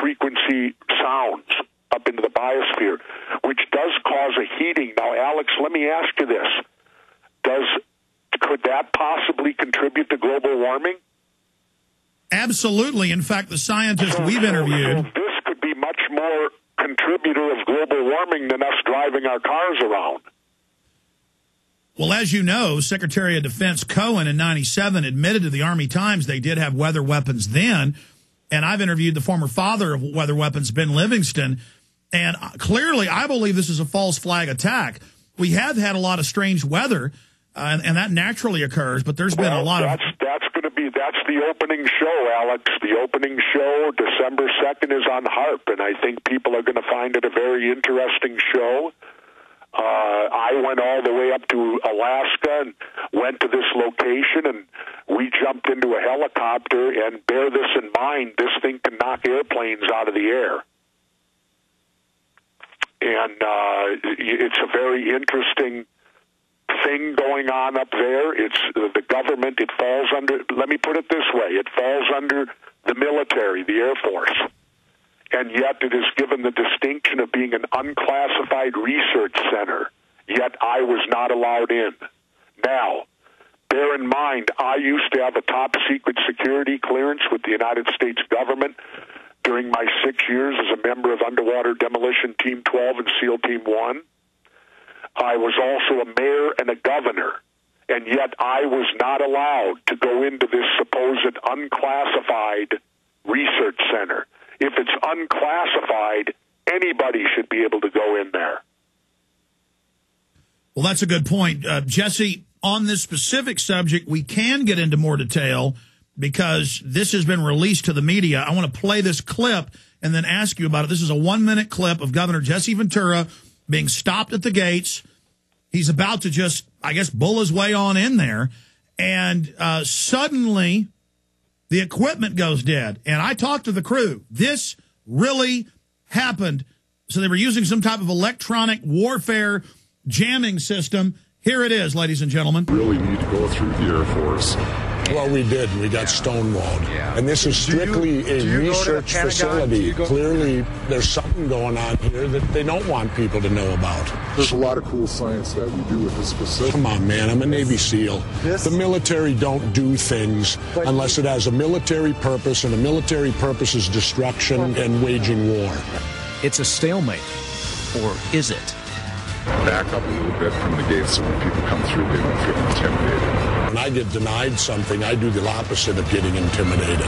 frequency sounds up into the biosphere, which does cause a heating. Now, Alex, let me ask you this. Could that possibly contribute to global warming? Absolutely. In fact, the scientists we've interviewed... So this could be much more contributor of global warming than us driving our cars around. Well, as you know, Secretary of Defense Cohen in '97 admitted to the Army Times they did have weather weapons then. And I've interviewed the former father of weather weapons, Ben Livingston. And clearly, I believe this is a false flag attack. We have had a lot of strange weather, and that naturally occurs. But there's been a lot of... That's the opening show, Alex. The opening show, December 2nd, is on HARP, and I think people are going to find it a very interesting show. I went all the way up to Alaska and went to this location, and we jumped into a helicopter, and bear this in mind, this thing can knock airplanes out of the air. And it's a very interesting thing going on up there. It's the government. It falls under, let me put it this way, it falls under the military, the Air Force. And yet it is given the distinction of being an unclassified research center, yet I was not allowed in. Now, bear in mind, I used to have a top secret security clearance with the United States government during my 6 years as a member of Underwater Demolition Team 12 and SEAL Team 1. I was also a mayor and a governor, and yet I was not allowed to go into this supposed unclassified research center. If it's unclassified, anybody should be able to go in there. Well, that's a good point. Jesse, on this specific subject, we can get into more detail because this has been released to the media. I want to play this clip and then ask you about it. This is a 1-minute clip of Governor Jesse Ventura being stopped at the gates. He's about to just, I guess, bull his way on in there. And suddenly the equipment goes dead. And I talked to the crew. This really happened. So they were using some type of electronic warfare jamming system. Here it is, ladies and gentlemen. Really need to go through the Air Force. Well, we did. We got stonewalled. Yeah. And this is strictly a research facility. Clearly, there's something going on here that they don't want people to know about. There's a lot of cool science that we do with this facility. Come on, man. I'm a Navy SEAL. The military don't do things unless it has a military purpose, and a military purpose is destruction and waging war. It's a stalemate. Or is it? Back up a little bit from the gates so when people come through, they don't feel intimidated. When I get denied something, I do the opposite of getting intimidated.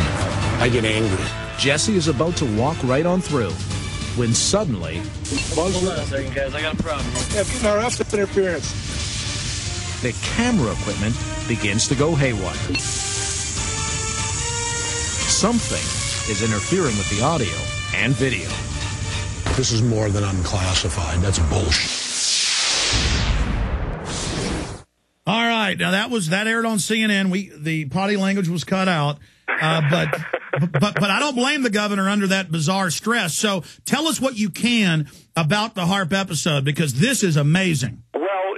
I get angry. Jesse is about to walk right on through when suddenly... Hold on a second, guys. I got a problem. Yeah, RF interference. The camera equipment begins to go haywire. Something is interfering with the audio and video. This is more than unclassified. That's bullshit. All right, now that aired on CNN. The potty language was cut out, but I don't blame the governor under that bizarre stress. So tell us what you can about the HARP episode, because this is amazing. Well,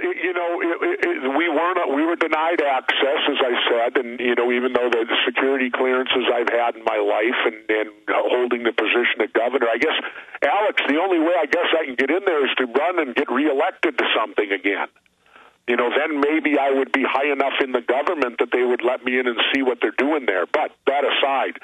we were denied access, as I said, and even though the security clearances I've had in my life and holding the position of governor, I guess, Alex, the only way I guess I can get in there is to run and get reelected to something again. Then maybe I would be high enough in the government that they would let me in and see what they're doing there. But that aside,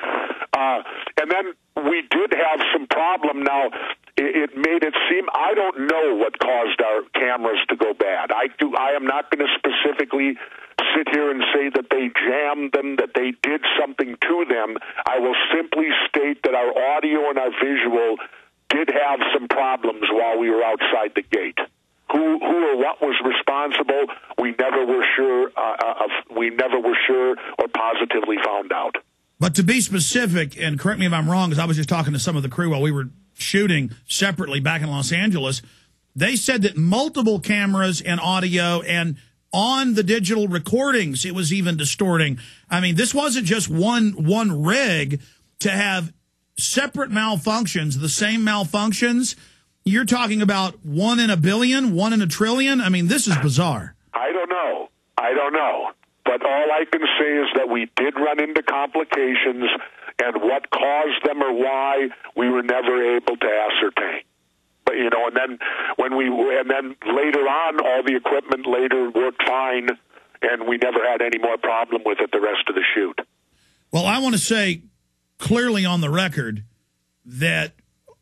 and then we did have some problem. Now, it made it seem, I don't know what caused our cameras to go bad. I am not going to specifically sit here and say that they jammed them, that they did something to them. I will simply state that our audio and our visual did have some problems while we were outside the gate. Who or what was responsible, we never were sure or positively found out. But to be specific, and correct me if I'm wrong, because I was just talking to some of the crew while we were shooting separately back in Los Angeles, they said that multiple cameras and audio and on the digital recordings, it was even distorting. I mean, this wasn't just one rig to have separate malfunctions, the same malfunctions. You're talking about 1 in a billion, 1 in a trillion? I mean, this is bizarre. I don't know. But all I can say is that we did run into complications. and what caused them or why, we were never able to ascertain. But, you know, and then later on, all the equipment later worked fine, and we never had any more problem with it the rest of the shoot. Well, I want to say clearly on the record that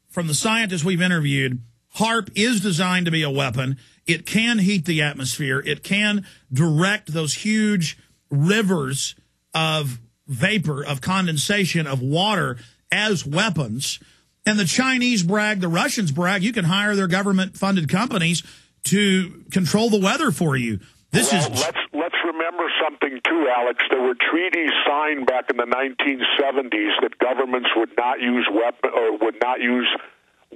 from the scientists we've interviewed, HAARP is designed to be a weapon. It can heat the atmosphere. It can direct those huge rivers of vapor, of condensation, of water as weapons. And the Chinese brag, the Russians brag, you can hire their government-funded companies to control the weather for you. Let's remember something, too, Alex. There were treaties signed back in the 1970s that governments would not use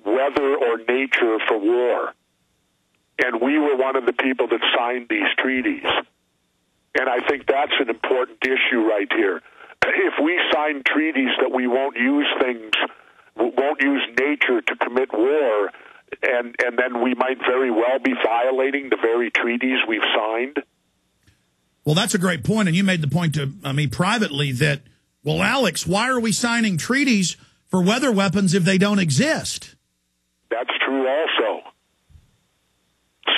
weather or nature for war. And we were one of the people that signed these treaties. And I think that's an important issue right here. If we sign treaties that we won't use nature to commit war, and then we might very well be violating the very treaties we've signed. Well, that's a great point, and you made the point to me privately that, well, Alex, why are we signing treaties for weather weapons if they don't exist? That's true also.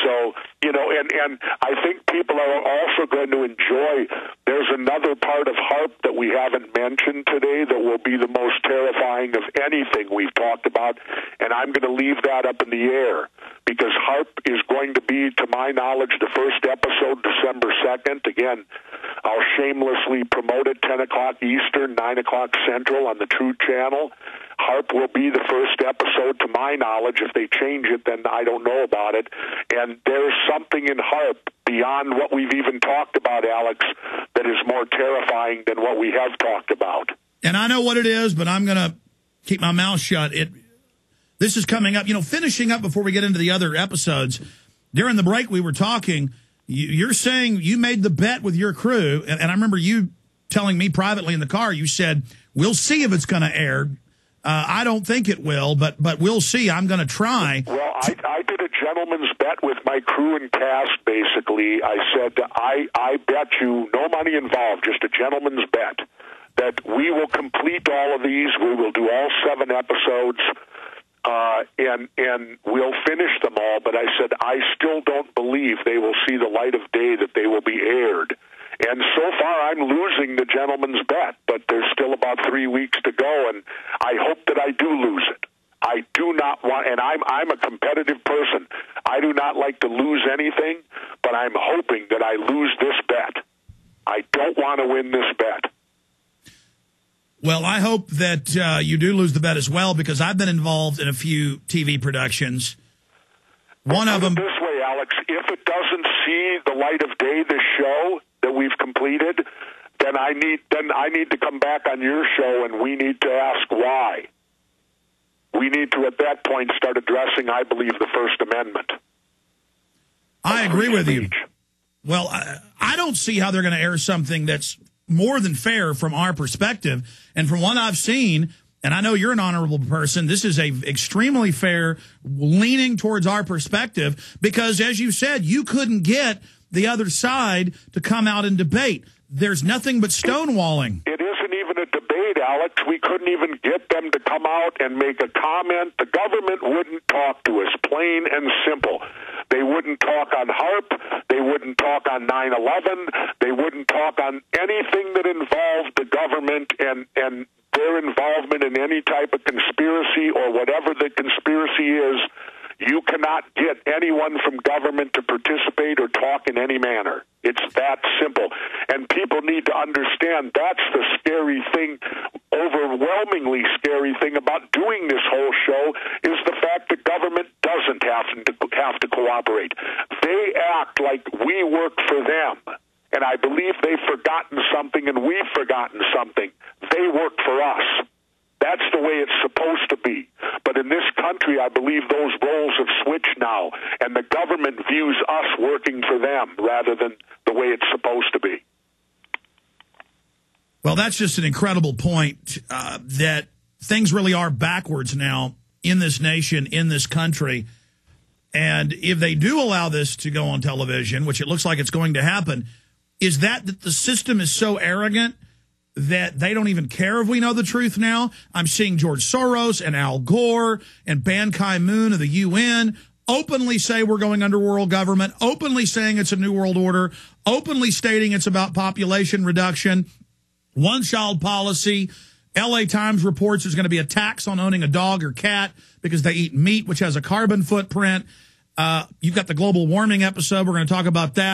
So, you know, and I think people are also going to enjoy, there's another part of HAARP that we haven't mentioned today that will be the most terrifying of anything we've talked about, and I'm going to leave that up in the air, because HAARP is going to be, to my knowledge, the first episode December 2nd. Again, I'll shamelessly promote it, 10 o'clock Eastern, 9 o'clock Central on the True Channel. HAARP will be the first episode, to my knowledge. If they change it, then I don't know about it. And there's something in HAARP beyond what we've even talked about, Alex, that is more terrifying than what we have talked about. And I know what it is, but I'm going to keep my mouth shut. This is coming up. You know, finishing up before we get into the other episodes, during the break we were talking, you're saying you made the bet with your crew, and I remember you telling me privately in the car, you said, we'll see if it's going to air. I don't think it will, but we'll see. I'm going to try. Well, I did a gentleman's bet with my crew and cast, basically. I said, I bet you, no money involved, just a gentleman's bet, that we will complete all of these. We will do all 7 episodes, and we'll finish them all. But I said, I still don't believe they will see the light of day, that they will be aired. And so far, I'm losing the gentleman's bet, but there's still about 3 weeks to go, and I hope that I do lose it. I do not want, and I'm a competitive person. I do not like to lose anything, but I'm hoping that I lose this bet. I don't want to win this bet. Well, I hope that you do lose the bet as well, because I've been involved in a few TV productions. One of them. This way, Alex, if it doesn't see the light of day, this show that we've completed, then I need to come back on your show, and we need to ask why. We need to, at that point, start addressing, I believe, the First Amendment. I agree with you. Well, I don't see how they're going to air something that's more than fair from our perspective. And from what I've seen, and I know you're an honorable person, this is a extremely fair, leaning towards our perspective, because, as you said, you couldn't get the other side to come out and debate. There's nothing but stonewalling. It isn't even a debate, Alex. We couldn't even get them to come out and make a comment. The government wouldn't talk to us, plain and simple. They wouldn't talk on HAARP. They wouldn't talk on 9/11. They wouldn't talk on anything that involved the government and their involvement in any type of conspiracy or whatever the conspiracy is. You cannot get anyone from government to participate or talk in any manner. It's that simple. And people need to understand that's the scary thing, overwhelmingly scary thing about doing this whole show, is the fact that government doesn't have to cooperate. They act like we work for them. And I believe they've forgotten something, and we've forgotten something. They work for us. That's the way it's supposed to be. But in this country, I believe those roles have switched now, and the government views us working for them rather than the way it's supposed to be. Well, that's just an incredible point, that things really are backwards now in this nation, in this country. And if they do allow this to go on television, which it looks like it's going to happen, is that the system is so arrogant that they don't even care if we know the truth now. I'm seeing George Soros and Al Gore and Ban Ki-moon of the UN openly say we're going under world government, openly saying it's a new world order, openly stating it's about population reduction, one-child policy. LA Times reports there's going to be a tax on owning a dog or cat because they eat meat, which has a carbon footprint. You've got the global warming episode. We're going to talk about that.